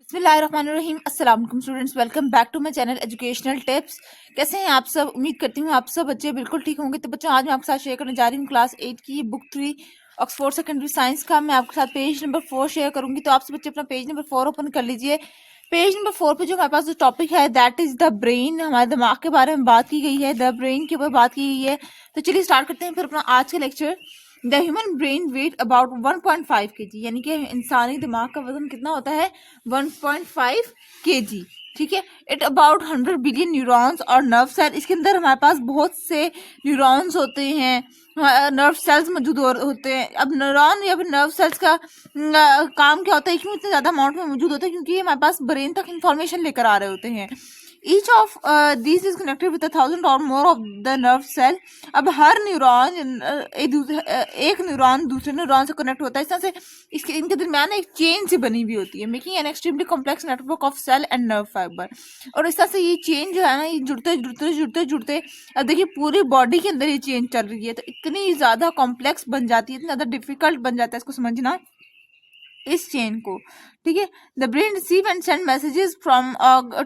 बिस्मिल्लाहिर्रहमानिर्रहीम। अस्सलाम वालेकुम students, welcome back to my channel educational tips. कैसे हैं आप सब? उम्मीद करती हूँ आप सब बच्चे बिल्कुल ठीक होंगे। तो बच्चों, आज मैं आपके साथ शेयर करने जा रही हूँ क्लास 8 की बुक 3 ऑक्सफोर्ड सेकेंडरी साइंस का। मैं आपके साथ पेज नंबर 4 शेयर करूंगी, तो आप सब बच्चे अपना पेज नंबर 4 ओपन कर लीजिए। पेज नंबर 4 पे जो हमारे पास जो टॉपिक है दैट इज द ब्रेन, हमारे दिमाग के बारे में बात की गई है, द ब्रेन के ऊपर बात की गई है। तो चलिए स्टार्ट करते हैं फिर अपना आज का lecture. The human brain weight about 1.5 kg, यानी कि इंसानी दिमाग का वजन कितना होता है? 1.5 kg। ठीक है। इट अबाउट 100 बिलियन न्यूरॉन्स और नर्व सेल। इसके अंदर हमारे पास बहुत से न्यूरॉन्स होते हैं, नर्व सेल्स मौजूद होते हैं। अब न्यूरॉन या फिर नर्व सेल्स का काम क्या होता है, क्यों इतने ज्यादा अमाउंट में मौजूद होता है? क्योंकि ये हमारे पास ब्रेन तक इंफॉर्मेशन लेकर आ रहे होते हैं। Each of this is connected with 1000 और more of the nerve cell. अब हर न्यूरॉन एक न्यूरॉन दूसरे न्यूरॉन से कनेक्ट होता है। इस तरह से इसके इनके दरमियान एक चेन से बनी हुई होती है, making an extremely complex network of cell and nerve fibre. और इस तरह से ये चेन जो है ना, ये जुड़ते जुड़ते जुड़ते जुड़ते अब देखिए पूरी बॉडी के अंदर ये चेन चल रही है, तो इतनी ज्यादा कॉम्प्लेक्स बन जाती है, इतना ज्यादा डिफिकल्ट बन जाता है इसको समझना, इस चेन को। ठीक है। The brain receive and send messages from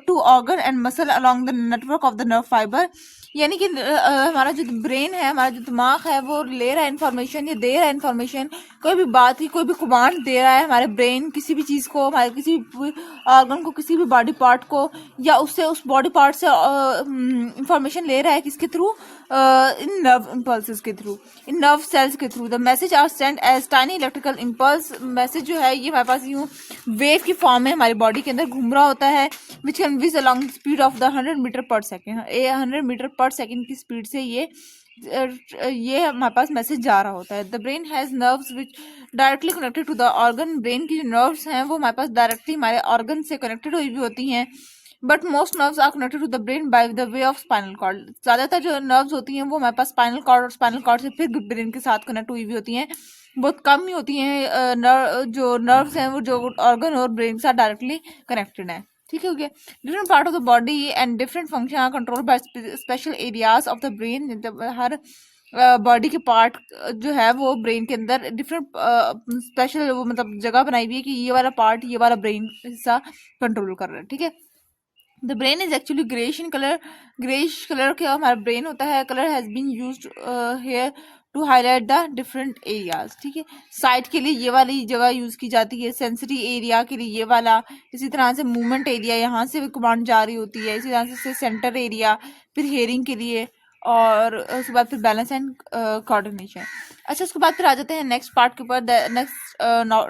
to organ and muscle along the network of the nerve fibre. यानी कि हमारा जो ब्रेन है, हमारा जो दिमाग है, वो ले रहा है इन्फॉर्मेशन, ये दे रहा है इन्फॉर्मेशन। कोई भी बात की, कोई भी कमांड दे रहा है हमारे ब्रेन किसी भी चीज को, हमारे किसी भी ऑर्गन को, किसी भी बॉडी पार्ट को, या उससे उस बॉडी पार्ट से इंफॉर्मेशन ले रहा है किसके थ्रू? इन नर्व इम्पल्सेस के थ्रू, इन नर्व सेल्स के through. The message are sent as tiny electrical impulse. Message जो है ये हमारे पास यूं वेव की फॉर्म में हमारी बॉडी के अंदर घूम रहा होता है, which can whizz along speed of the 100 metre per second. 100 metre per second की स्पीड से ये हमारे पास मैसेज जा रहा होता है। The brain has nerves which directly connected to the organ. Brain की जो नर्व्स हैं वो हमारे पास डायरेक्टली हमारे ऑर्गन से कनेक्टेड हुई भी होती हैं। But most nerves are connected to the brain by the way of spinal cord. ज्यादातर जो नर्व्स होती हैं वो हमारे पास स्पाइनल कॉर्ड, और स्पाइनल कॉर्ड से फिर ब्रेन के साथ कनेक्ट हुई भी होती हैं। बहुत कम ही होती हैं जो नर्व्स हैं वो जो ऑर्गन और ब्रेन के साथ डायरेक्टली कनेक्टेड है। ठीक है, okay. Different part of the body and different function are control by special areas of the brain. हर बॉडी के पार्ट जो है वो ब्रेन के अंदर डिफरेंट स्पेशल वो मतलब जगह बनाई हुई है कि ये वाला पार्ट, ये वाला ब्रेन हिस्सा कंट्रोल कर रहा है। ठीक है। The brain is actually greyish in colour. Greyish colour का हमारा ब्रेन होता है। Colour has been used here to highlight the different areas. ठीक है। साइट के लिए ये वाली जगह यूज की जाती है, सेंसरी एरिया के लिए ये वाला, इसी तरह से मूवमेंट एरिया यहाँ से भी कमांड जारी होती है, इसी तरह से सेंटर एरिया, फिर हेयरिंग के लिए, और उसके बाद फिर बैलेंस एंड कोऑर्डिनेशन। अच्छा, उसके बाद फिर आ जाते हैं नेक्स्ट पार्ट के ऊपर।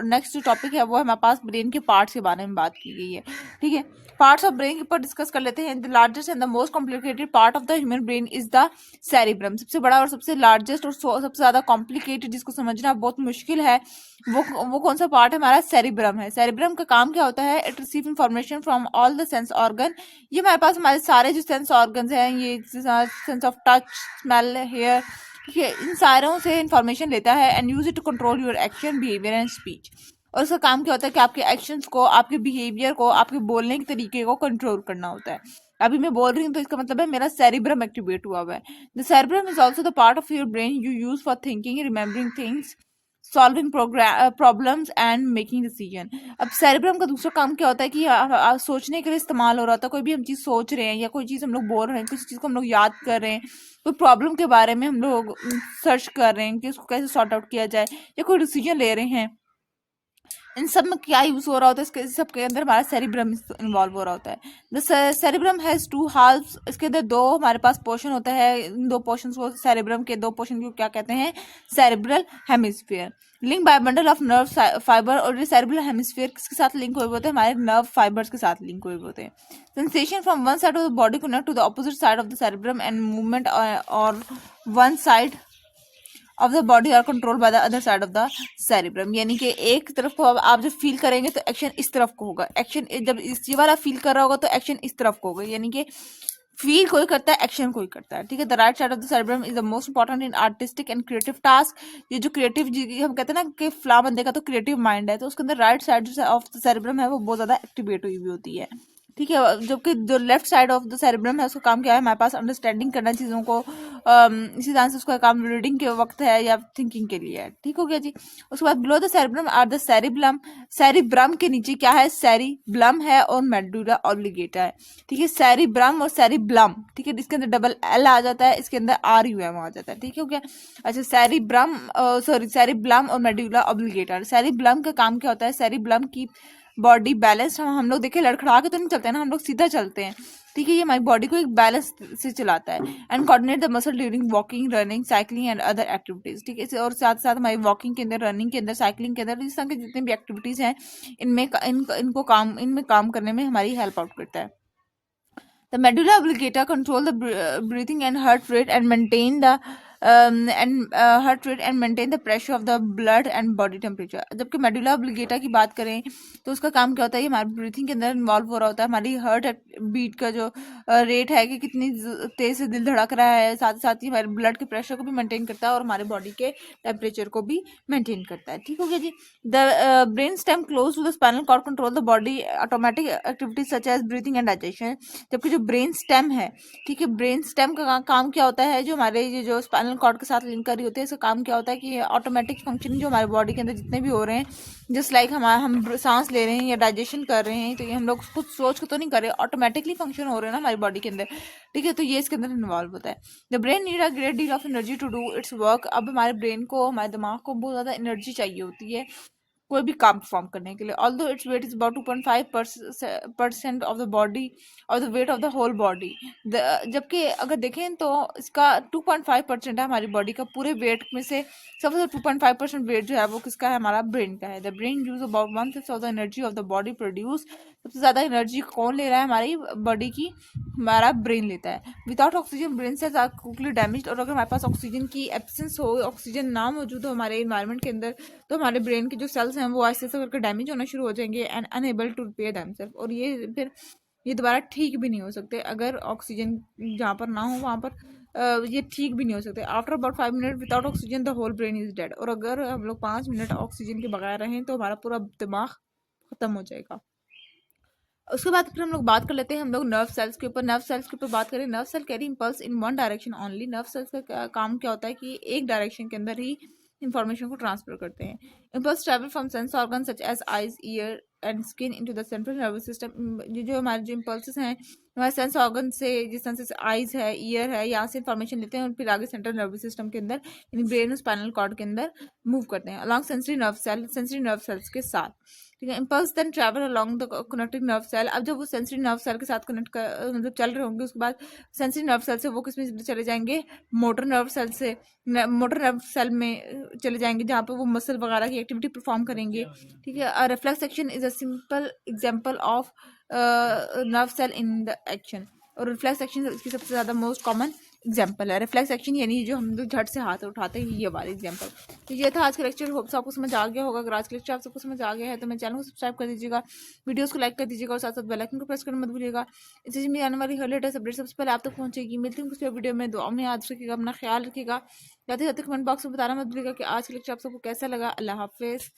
नेक्स्ट जो टॉपिक है वो हमारे पास ब्रेन के पार्ट्स के बारे में बात की गई है। ठीक है। पार्ट्स ऑफ ब्रेन के ऊपर डिस्कस कर लेते हैं। The largest and the most complicated part of the human brain is the cerebrum. सबसे बड़ा और सबसे लार्जेस्ट और सबसे ज्यादा कॉम्प्लिकेटेड, जिसको समझना बहुत मुश्किल है, वो कौन सा पार्ट है? हमारा सेरिब्रम है। सेरिब्रम का काम क्या होता है? It receive information from all the sense organ. ये हमारे पास हमारे सारे जो सेंस ऑर्गन्स हैं, ये sense of touch, smell, hear, ठीक है, इन सारों से इंफॉर्मेशन लेता है and use it to control your action, behaviour and speech. और उसका काम क्या होता है कि आपके एक्शंस को, आपके बिहेवियर को, आपके बोलने के तरीके को कंट्रोल करना होता है। अभी मैं बोल रही हूँ तो इसका मतलब है मेरा सेरिब्रम एक्टिवेट हुआ हुआ है। The cerebrum is also the part of your brain you use for thinking, remembering things, solving problems and making decision. अब सेरिब्रम का दूसरा काम क्या होता है कि सोचने के लिए इस्तेमाल हो रहा था। कोई भी हम चीज सोच रहे हैं या कोई चीज हम लोग बोल रहे हैं, किसी चीज को हम लोग याद कर रहे हैं, कोई प्रॉब्लम के बारे में हम लोग सर्च कर रहे हैं कि उसको कैसे सॉर्ट आउट किया जाए, या कोई डिसीजन ले रहे हैं, इन सब में क्या यूज हो रहा होता है? इसके सबके अंदर हमारा सेरिब्रम इन्वॉल्व हो रहा होता है। The cerebrum has two halves. इसके अंदर दो हमारे पास पोर्शन होता है। इन दो पोर्शन को, सेरिब्रम के दो पोर्शन को क्या कहते हैं? Cerebral hemisphere. Link by bundle of nerve fibre. और ये सेरिब्रल हेमिस्फीयर किसके साथ लिंक हुए होते हैं? हमारे नर्व फाइबर्स के साथ लिंक हुए होते हैं। Sensation from one side of the body connect to the opposite side of the cerebrum and movement और one side of the body are control by the other side of the cerebrum. यानी कि एक तरफ को आप जब feel करेंगे तो एक्शन इस तरफ को होगा, एक्शन जब इस वाला फील कर रहा होगा तो एक्शन इस तरफ को होगा। यानी कि फील कोई करता है, एक्शन कोई करता है। ठीक है। The right side of the cerebrum is the most important in artistic and creative task. ये जो क्रिएटिव, हम कहते हैं ना कि फला बंदे का तो क्रिएटिव माइंड है, तो उसके अंदर right side of the cerebrum है वो बहुत ज्यादा एक्टिवेट हुई हुई होती है। ठीक है। जबकि जो left side of the cerebrum है उसका काम क्या है, हमारे पास अंडरस्टैंडिंग करना चीज़ों को, इसी तरह से उसका काम रीडिंग के वक्त है या थिंकिंग के लिए है। ठीक हो गया जी। उसके बाद below the cerebrum are the cerebellum, cerebrum के नीचे क्या है, सेरिब्लम है और मेडुला ऑब्लिगेटा है। ठीक है, सेरिब्रम और सेरिब्लम, ठीक है, इसके अंदर डबल एल आ जाता है, इसके अंदर आर यू एम आ जाता है। ठीक हो गया। अच्छा, सेरिब्रम, सॉरी, सेरिब्लम और मेडुला ऑब्लिगेटा। सेरिब्लम का काम क्या होता है, सेरिब्लम की बॉडी बैलेंस, हम लोग देखिए लड़खड़ा के तो नहीं चलते हैं ना, हम लोग सीधा चलते हैं। ठीक है, ये हमारी बॉडी को एक बैलेंस से चलाता है। And coordinate the muscle during walking, running, cycling and other activities. ठीक है, और साथ साथ हमारी वॉकिंग के अंदर, रनिंग के अंदर, साइकिलिंग के अंदर, इस तरह की जितनी भी एक्टिविटीज हैं इनमें काम करने में हमारी हेल्प आउट करता है। The medulla oblongata control the breathing and heart rate and maintain the heart rate and maintain the pressure of the blood and body temperature। जबकि medulla oblongata की बात करें तो उसका काम क्या होता है, ये हमारी ब्रीथिंग के अंदर इन्वॉल्व हो रहा होता है। हमारी हार्ट बीट का जो रेट है कि कितनी तेज से दिल धड़क रहा है, साथ साथ ही हमारे ब्लड के प्रेशर को भी मेंटेन करता है और हमारे बॉडी के टेम्परेचर को भी मेंटेन करता है। ठीक हो गया जी। The brain stem close to the spinal cord control the body automatic activities such as breathing and digestion. जबकि जो ब्रेन स्टेम है, ठीक है, ब्रेन स्टेम का काम क्या होता है, जो हमारे ये जो स्पाइनल कॉर्ड के साथ लिंक करी होती है, इसका काम क्या होता है कि ऑटोमेटिक फंक्शन जो हमारे बॉडी के अंदर जितने भी हो रहे हैं, जस्ट लाइक हम सांस ले रहे हैं या डाइजेशन कर रहे हैं, तो ये हम लोग कुछ सोच के तो नहीं कर रहे, ऑटोमेटिकली फंक्शन हो रहे हैं ना हमारी बॉडी के अंदर। ठीक है, तो ये इसके अंदर इन्वॉल्व होता है। The brain need a great deal of energy to do its work. अब हमारे ब्रेन को, हमारे दिमाग को बहुत ज्यादा एनर्जी चाहिए होती है कोई भी काम परफॉर्म करने के लिए। Although its weight is about 2.5% of the body और the weight of the whole body. जबकि अगर देखें तो इसका 2.5% है हमारी बॉडी का पूरे वेट में से। सबसे 2.5% वेट जो है वो किसका है, हमारा ब्रेन का है। The brain use about 1/5 of the energy of the body produce. सबसे ज्यादा एनर्जी कौन ले रहा है, हमारी बॉडी की, हमारा ब्रेन लेता है। Without oxygen brain cells are quickly damage. और अगर हमारे पास ऑक्सीजन की एब्सेंस हो, ऑक्सीजन ना मौजूद हो हमारे इन्वायरमेंट के अंदर, तो हमारे ब्रेन के जो सेल्स हैं वो ऐसे ऐसे करके डैमेज होना शुरू हो जाएंगे and unable to repair themselves. और ये फिर ये दोबारा ठीक भी नहीं हो सकते। अगर ऑक्सीजन जहाँ पर ना हो वहाँ पर ये ठीक भी नहीं हो सकते। After about 5 minute without oxygen the whole brain is dead. और अगर हम लोग 5 मिनट ऑक्सीजन के बगैर रहें तो हमारा पूरा दिमाग खत्म हो जाएगा। उसके बाद फिर हम लोग बात कर लेते हैं हम लोग नर्व सेल्स के ऊपर। नर्व सेल्स के ऊपर बात करें, nerve cell carry impulse in one direction only. Nerve cells का काम क्या होता है कि एक डायरेक्शन के अंदर ही इंफॉर्मेशन को ट्रांसफर करते हैं। Impulse travel from sense organ such as eyes, ear and skin into the central nervous system. ये जो हमारे जो इम्पल्सेस हैं हमारे सेंस ऑर्गन से, जिस तरह से आईज है, ईयर है, यहाँ से इंफॉर्मेशन लेते हैं और फिर आगे सेंट्रल नर्वस सिस्टम के अंदर, यानी ब्रेन और स्पाइनल कॉर्ड के अंदर मूव करते हैं अलॉन्ग सेंसरी नर्व सेल्स के साथ। ठीक है, impulse then travel along the connecting nerve cell. अब जब वो सेंसरी नर्व सेल के साथ कनेक्ट कर मतलब चल रहे होंगे, उसके बाद सेंसरी नर्व सेल से वो किस में चले जाएंगे, मोटर नर्व सेल से, मोटर नर्व सेल में चले जाएंगे जहाँ पे वो मसल वगैरह की एक्टिविटी परफॉर्म करेंगे। ठीक है, reflex action is a simple example of nerve cell in the action. और रिफ्लेक्स एक्शन इसकी सबसे ज्यादा मोस्ट कॉमन एग्जाम्पल है। रिफ्लेक्स एक्शन यानी जो हम लोग झट से हाथ उठाते हैं, ये वाला एग्जाम्पल। तो ये था आज का लेक्चर। होप्स आपको समझ आ गया होगा। अगर आज का लेक्चर आप सबको समझ आ गया है तो मेरे चैनल को सब्सक्राइब कर दीजिएगा, वीडियोस को लाइक कर दीजिएगा और साथ साथ बेल आइकन को प्रेस करना मत भूलिएगा। इससे मेरी आने वाली हर लेटेस्ट अपडेट सबसे पहले आप तक पहुंचेगी। मिलती हूँ कुछ वीडियो में। दुआ में याद रखिएगा, अपना ख्याल रखिएगा। जाते जाते कमेंट बॉक्स में बताना मत भूलिएगा कि आज का लेक्चर आप सबको कैसा लगा। अल्लाह हाफिज।